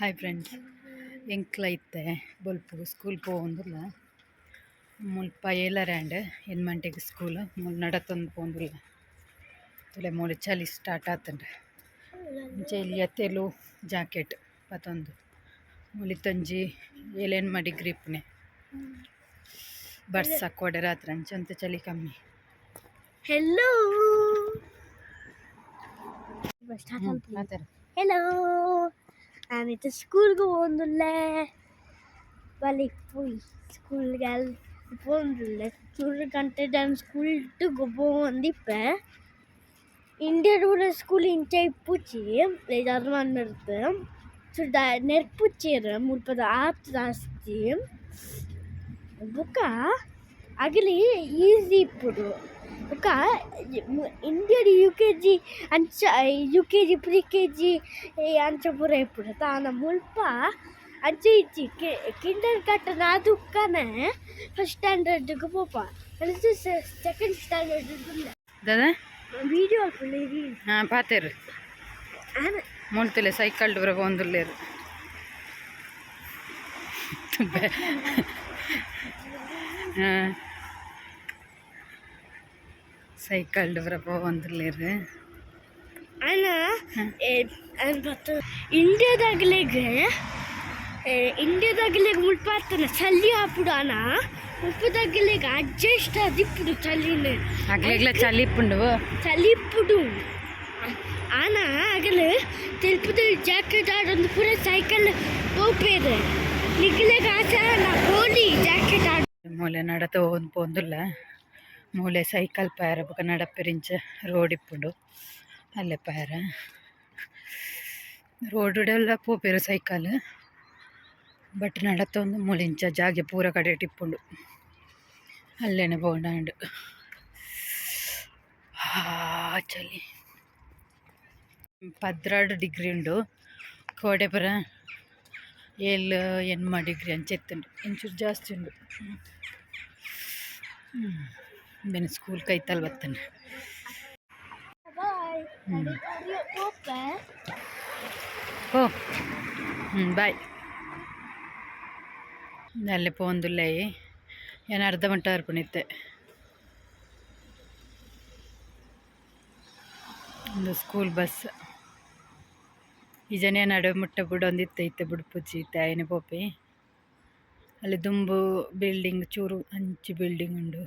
Hi friends, ಎಂಕ್ಲೈತೆ ಬೊಲ್ಪು school ಪೋವಂದಿಲ್ಲ. ಮುಲ್ಪ ಏಲರ್ಯಾಂಡ್ ಎನ್ಮಂಟೆಗೆ school ಮುಲ್ ನಡತೊಂದು ಪೋಂದಿಲ್ಲ. ತುಲೆ ಮೂಲೆ ಚಳಿ ಸ್ಟಾರ್ಟ್ ಆತಂಡ್ರೆ ಚಳಿಯ ತೆಲು ಜಾಕೆಟ್ ಪತ್ತೊಂದು ಮುಲಿತಂಜಿ ಏಲೇನು ಮಾಡಿ ಗ್ರಿಪ್ನೆ ಬರ್ಸ ಕೊಡೆ ರಾತ್ರಿ ಅಂಚಂತ ಚಳಿ ಕಮ್ಮಿ. ಹೆಲೋ ಹೆಲೋ ನಾನಿತ್ತು ಸ್ಕೂಲ್ಗೆ ಹೋಗಿಲ್ಲ. പോയി സ്കൂളിൽ പോകുന്നില്ല. ചൂട് കണ്ടിട്ട് സ്കൂളിൽ പോകണ്ടിപ്പ ഇന്ത്യയുടെ സ്കൂൾ ಇಂಚೆ ಇಪ್ಪುಚ್ಚಿ ಅದು ಮನ್ನಿರ್ತು ಚೂಡ ನೆರ್ಪುಚ್ಚಿರ ಮುಲ್ಪದ ಆತು ಜಾಸ್ತಿ ಬುಕ್ಕ ಆಗಲಿ ಈಸಿ ಇಪ್ಪುಡು. ಬುಕ್ಕ ಇಂಡಿಯಡ್ UKG ಅಂಚ UKG ಪ್ರಿKG ಅಂಚ ಪೂರ ಇಪ್ಪುಡು ತಾನ ಮುಲ್ಪ ಅಂಚೆ ಇಚ್ಚಿ ಕಿಂಡರ್ ಕಟ್ಟನ ಅದಕ್ಕನೆ ಫಸ್ಟ್ ಸ್ಟ್ಯಾಂಡರ್ಡ್ಗೆ ಪೋಪ ಸೆಕೆಂಡ್ ಸ್ಟ್ಯಾಂಡರ್ಡ್ ದಾದಾ వీడియో పాతారు మూడుతులే సైకిల్ డోర పోందులేరు ಸೈಕಲ್ ಡೋರ ಹೋಗಂದಿರ್ಲೇರು ಇಂಡಿಯಾದಾಗಲೇ ಮುಲ್ಪ ಆಗ್ತಾನೆ ಚಳಿ ಆಪುಡು ಅಣ್ಣ ಉಪ್ಪದಾಗಲೇಗ ಅಡ್ಜಸ್ಟ್ ಅದಿಪ್ಪುಡು ಚಳಿನ ಆಗ್ಲೇಗ್ಲ ಚಳಿ ಇಪ್ಪುಡು ಆನ ಆಗಲು ತಿರುಪತಿ ಜಾಕೆಟ್ ಆಡೊಂದು ಪೂರ ಸೈಕಲ್ ಹೋಗ್ಬೇರೆ ನಿಗ್ಲೇಗ ಆಚಾರ ಗೋಲಿ ಜಾಕೆಟ್ ಆಡ ಮೂಲೆ ನಡತ ಹೋದ್ ಪೋಂದಿಲ್ಲ. ಮೂಲೆ ಸೈಕಲ್ ಪಾರ ಬೊಕ ನಡಪೆರಿಂಚ ರೋಡ್ ಇಪ್ಪುಂಡು ಅಲ್ಲೇ ಪಾರ ರೋಡುಡೆಲ್ಲ ಪೋಪೆರು ಸೈಕಲ್ ಬಟ್ ನಡತೊಂದು ಮೂಲಿಂಚ ಜಾಗೆ ಪೂರ ಕಡೆ ಟಿಪ್ಪುಂಡು ಅಲ್ಲೇನೆ ಬೋಂಡು ಚಳಿ 12 ಡಿಗ್ರಿ ಉಂಡು. ಕೋಡೆ ಪುರ 7-8 ಡಿಗ್ರಿ ಅಂಚೆತ್ತುಂಡು. ಇಂಚೂರು ಜಾಸ್ತಿ ಉಂಡು. ಬೆನ್ನು ಸ್ಕೂಲ್ ಕೈತಲ್ ಬತ್ತಾನೆ. ಓ ಬಾಯ್. ಅಲ್ಲೇ ಪೋಂದುಲ್ಲ ಏನು ಅರ್ಧ ಗಂಟೆ ಅರ್ಪಣಿತ್ತೆ. ಒಂದು ಸ್ಕೂಲ್ ಬಸ್ ಈ ಜನ ನಡುವೆ ಮುಟ್ಟ ಬಿಡೊಂದಿತ್ತೈತೆ ಬಿಡ್ಪುಚ್ಚಿ ಇತ್ತೆ ಆಯ್ನ ಪೋಪಿ ಅಲ್ಲಿ ದುಂಬು ಬಿಲ್ಡಿಂಗ್ ಚೂರು ಅಂಚಿ ಬಿಲ್ಡಿಂಗ್ ಉಂಡು.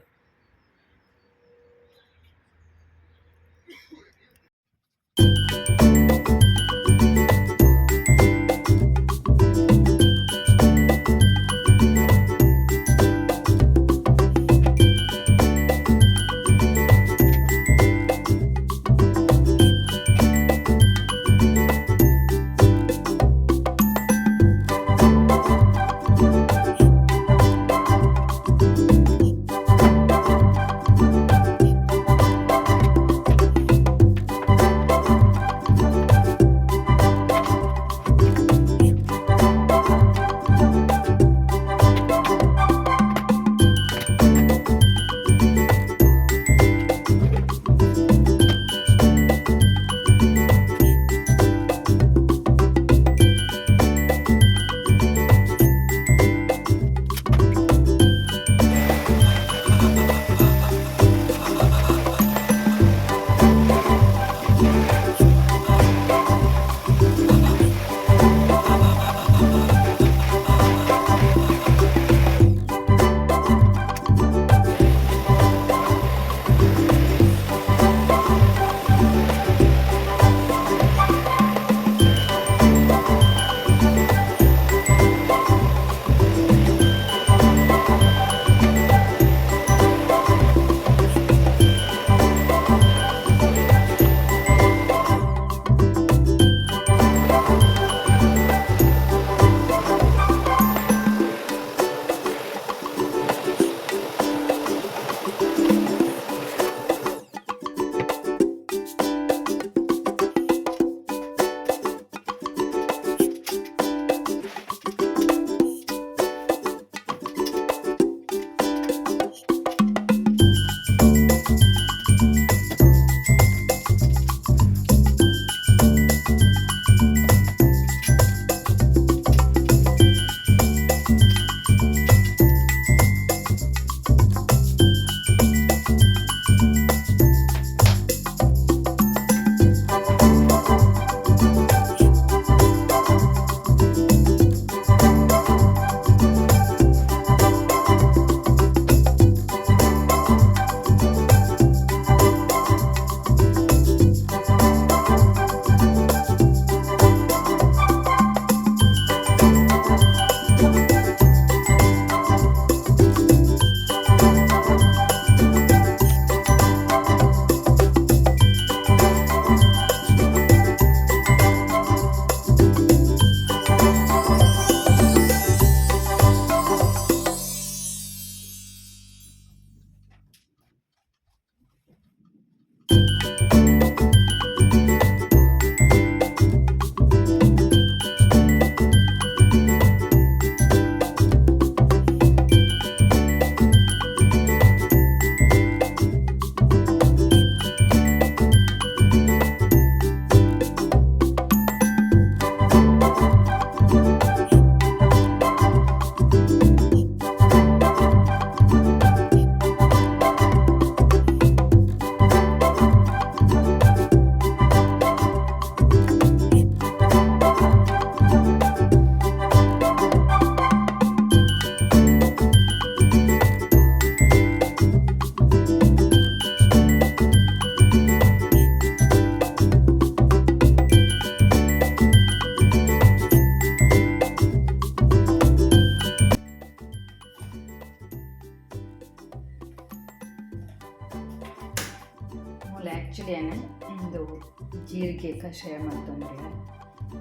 ಕಷಾಯ ಮಾಡ್ತಂದ್ರೆ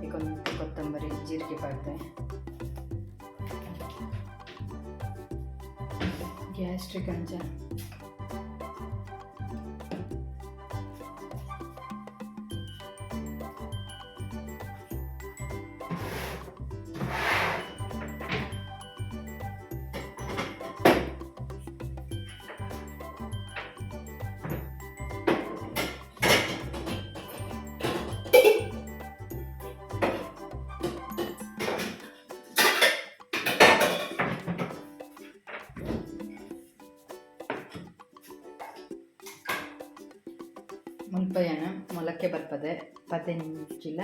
ಈಗ ಒಂದು ಕೊತ್ತಂಬರಿ ಜೀರಿಗೆ ಪಾಡ್ದೆ ಗ್ಯಾಸ್ಟ್ರಿಕ್ ಅಂಚ ಮುಲ್ಪಯ್ಯನ ಮೊಳಕೆ ಬರ್ಪದೆ 15 ಚೀಲ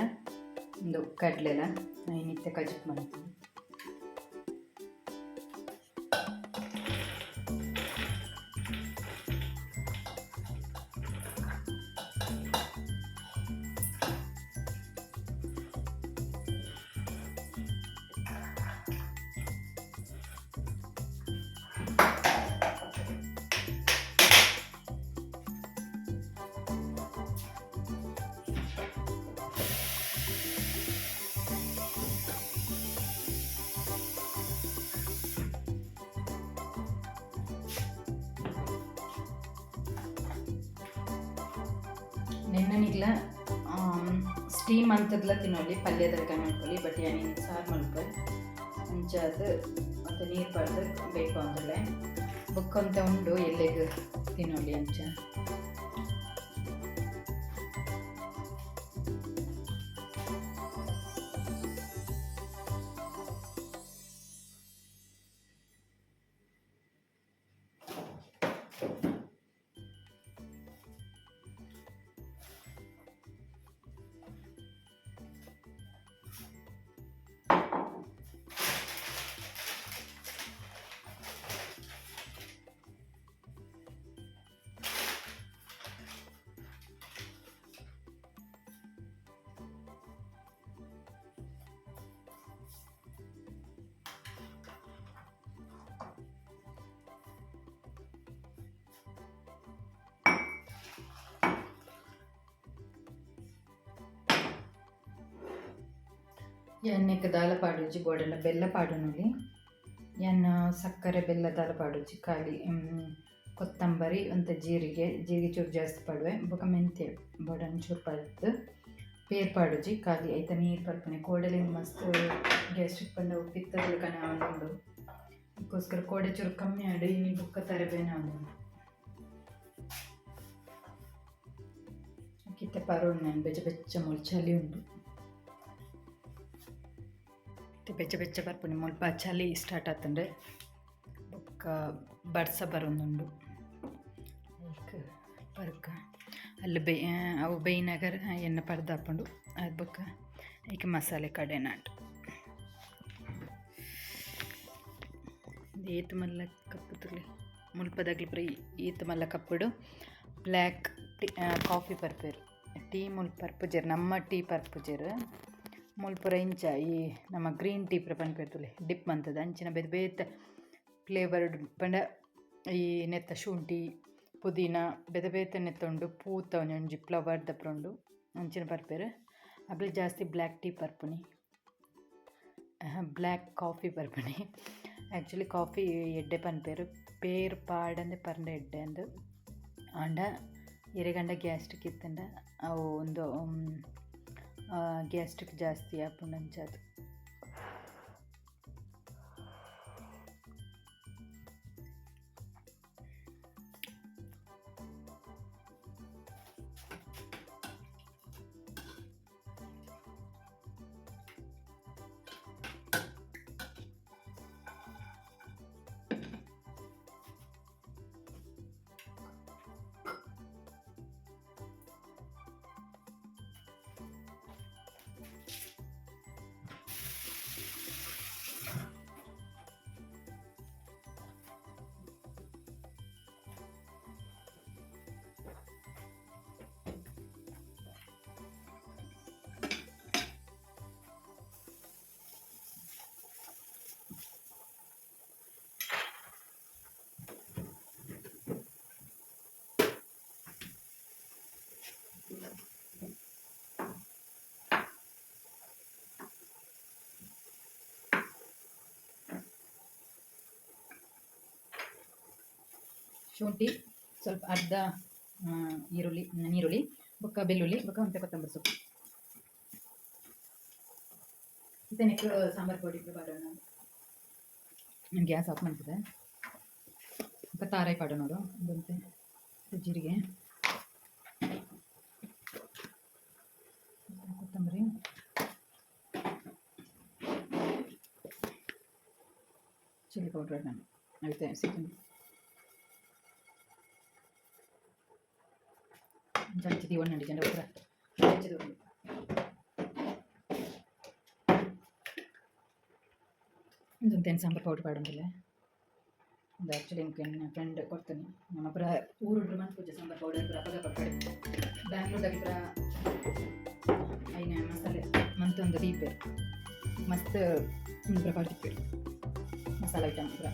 ಒಂದು ಕಡಲೆಲ ನಿತ್ಯ ಕಜಿಪ್ ಮಾಡ್ತೀನಿ. ನೆನ್ನನಿಗ್ಲ ಸ್ಟೀಮ್ ಅಂತದ್ಲ ತಿನ್ನೋಲಿ ಪಲ್ಯದ ಮಾಡ್ಕೊಳ್ಳಿ ಬಟ್ ಏನೇನು ಸಾರು ಮಾಡ್ಕೊಳ್ಳಿ ಮುಂಚಾದ ಮತ್ತು ನೀರು ಪಡೆದು ಬೇಕು ಅಂದ್ರೆ ಬುಕ್ಕಂತ ಉಂಡು ಎಲ್ಲಿಗೆ ತಿನ್ನೋಲಿ ಅಂಚ ಎಣ್ಣೆಗೆ ದಾಲ ಪಾಡುಜಿ ಬೋಡೆಲ್ಲ ಬೆಲ್ಲ ಪಾಡುನಲ್ಲಿ ಎನ್ನ ಸಕ್ಕರೆ ಬೆಲ್ಲ ದಾಲ ಪಾಡುಜಿ ಖಾಲಿ ಕೊತ್ತಂಬರಿ ಒಂದು ಜೀರಿಗೆ ಚೂರು ಜಾಸ್ತಿ ಪಾಡುವೆ ಬೊಕ ಮೆಂತ್ಯ ಬೋಡನ್ ಚೂರು ಪಡ್ದು ಪೇರ್ ಪಾಡುಜಿ ಖಾಲಿ ಐತ ನೀರು ಪರ್ಪಣೆ ಕೋಡೆಲಿಂದ ಮಸ್ತ್ ಗ್ಯಾಸ್ಟ್ರಿಕ್ ಬಂದ ಪಿತ್ತದಲ್ಲಿ ಕಣ ಅವನುಂಡು ಅದಕ್ಕೋಸ್ಕರ ಕೋಡೆ ಚೂರು ಕಮ್ಮಿ ಆಡಿ ನೀ ಬುಕ್ಕ ತರಬೇನ ಅವನು ಕಿತ್ತೆ ಪರೋಡ್ ನಾನು ಬೆಚ್ಚ ಮೂಲ ಚಳಿ ಉಂಟು ಬೆಚ್ಚ ಬರ್ಪಣೆ ಮುಲ್ಪ ಚಳಿ ಸ್ಟಾರ್ಟ್ ಆತಂದ್ರೆ ಬೊಕ್ಕ ಬಡ್ಸ ಬರೋದುಂಡು ಪರ್ಕ ಅಲ್ಲಿ ಅವು ಬೇಯ್ನಾಗ ಎಣ್ಣೆ ಪರ್ದು ಹಾಕೊಂಡು ಅದು ಬೊಕ್ಕ ಈಗ ಮಸಾಲೆ ಕಡೆ ನಾಟು ಏತು ಮಲ್ಲ ಕಪ್ಪುತ್ತಲಿ ಮುಲ್ಪದಾಗ್ಲಿ ಬರೀ ಈತು ಮಲ್ಲ ಕಪ್ಪುಡು ಬ್ಲ್ಯಾಕ್ ಟೀ ಕಾಫಿ ಪರ್ಪೇರು ಟೀ ಮುಲ್ಪ ಪರ್ಪುಜೇರು ನಮ್ಮ ಟೀ ಪರ್ಪುಜೇರು ಮುಲ್ಪುರ ಇಂಚ ಈ ನಮ್ಮ ಗ್ರೀನ್ ಟೀ ಪನ್ಪೇರ್ತುಲೆ ಡಿಪ್ ಅಂತದ ಅಂಚಿನ ಬೇತ ಫ್ಲೇವರ್ಡ್ ಪಂಡ ಈ ನೆತ್ತ ಶುಂಠಿ ಪುದೀನ ಬೇತೆ ನೆತ್ತೊಂಡು ಪೂತ ಒಂಜಿ ಫ್ಲವರ್ ದಪ್ರಂಡು ಅಂಚಿನ ಪರ್ಪೇರು ಅಬ್ಲಿ ಜಾಸ್ತಿ ಬ್ಲ್ಯಾಕ್ ಟೀ ಪರ್ಪುನಿ ಬ್ಲ್ಯಾಕ್ ಕಾಫಿ ಪರ್ಪುನಿ ಆ್ಯಕ್ಚುಲಿ ಕಾಫಿ ಎಡ್ಡೆ ಪನ್ಪೇರು ಪೇರು ಪಾಡಂದೆ ಪರ್ಂಡ ಎಡ್ಡೆ ಅಂದು ಆಂಡ ಎರೆಗಂಡ ಗ್ಯಾಸ್ಟ್ರಿಕ್ ಇತ್ತಂಡ ಅವು ಒಂದು ಗ್ಯಾಸ್ಟ್ರಿಕ್ ಜಾಸ್ತಿ ಆಪುಂಡು ಅಂಚದು ಶುಂಠಿ ಸ್ವಲ್ಪ ಅರ್ಧ ನೀರುಳ್ಳಿ ಬೊಕ್ಕ ಬೆಳ್ಳುಳ್ಳಿ ಬೊಕ್ಕ ಒಂತೆ ಕೊತ್ತಂಬರಿ ಸೊಪ್ಪು ಇದನ್ನೆಕ್ಕು ಸಾಂಬಾರು ಪೊಡಿ ಪಾಡೋಣ. ನಾನು ಗ್ಯಾಸ್ ಆಫ್ ಮಾಡ್ತಿದ್ದೆ. ಬೊಕ್ಕ ತಾರಾಯಿ ಪಾಡೋಣವರು ಒಂದಂತೆ ಜೀರಿಗೆ ಕೊತ್ತಂಬರಿ ಚಿಲ್ಲಿ ಪೌಡ್ರ್ ನಾನು ಆಯ್ತು ಸಿಕ್ಕಿ ಜಂಚಿದಿ ಒಣ್ಣಂಡಿ ಜನ ಉತ್ತರ ಜಂಚಿದಿ ಒಣ್ಣಿ ಇದೊಂದೇನು ಸಾಂಬಾರು ಪೌಡ್ರ್ ಪಾಡೋಂಗಿಲ್ಲ. ಇದು ಆ್ಯಕ್ಚುಲಿ ನನ್ನ ಫ್ರೆಂಡ್ ಕೊಡ್ತೀನಿ ನಮ್ಮ ಪುರ ಊರುಡ್ರು ಮಂತ್ ಪೂಜೆ ಸಾಂಬಾರು ಪೌಡರ್ ಪುರ ಪದ ಕೊಡ್ತಾರೆ ಬ್ಯಾಂಗ್ಳೂರ್ದಾಗಿ ಪುರ ಐನ ಮಸಾಲೆ ಮಂತೊಂದು ದೀಪೆ ಮಸ್ತ್ ಪುರ ಪಾಡ್ತಿಪ್ಪೆ ಮಸಾಲೆ ಐಟಮ್ ಪುರ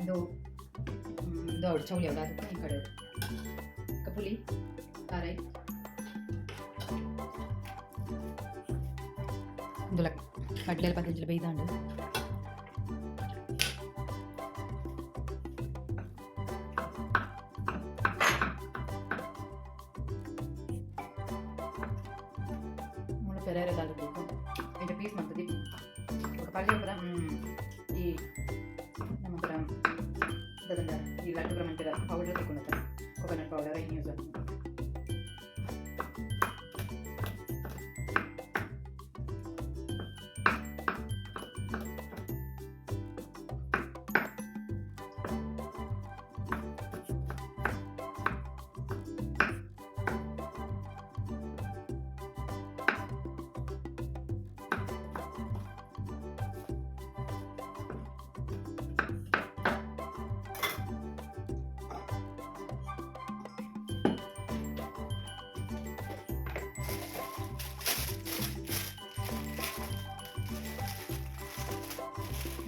ಇದು ದೌಡ್ ಚೌಳಿ ಅವಳು ಅದಕ್ಕೆ ಈ ಕಡೆ ಕಪುಲಿ ತಾರೈ ಇಂದುಲ ಕಡ್ಲೆಲ್ಲ ಪದ್ಧತಿ ಬೈದಾಂಡು ಮೂಲ ಪೆರೇರೆಲ್ಲ ಆಗಬೇಕು ಈಗ ಪೀಸ್ ಮಾಡ್ತದೆ ఒక పల్లె పురం ఈ నమ్మకరం ఇదంతా ఈ లడ్డు పురం అంటే పౌడర్ తీసుకుంటాం కోకోనట్ పౌడర్ అవి యూజ్ అవుతుంది.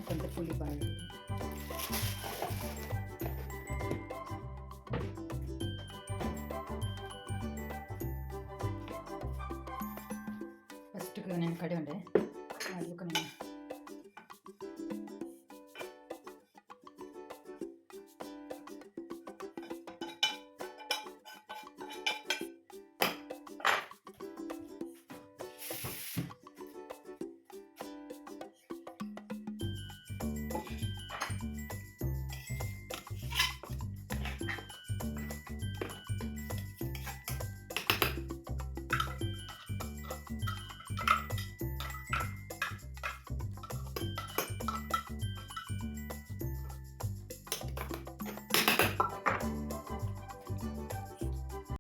కొంత పులిపాయలు ఫస్ట్గా నేను కడి ఉండే అందుకు నేను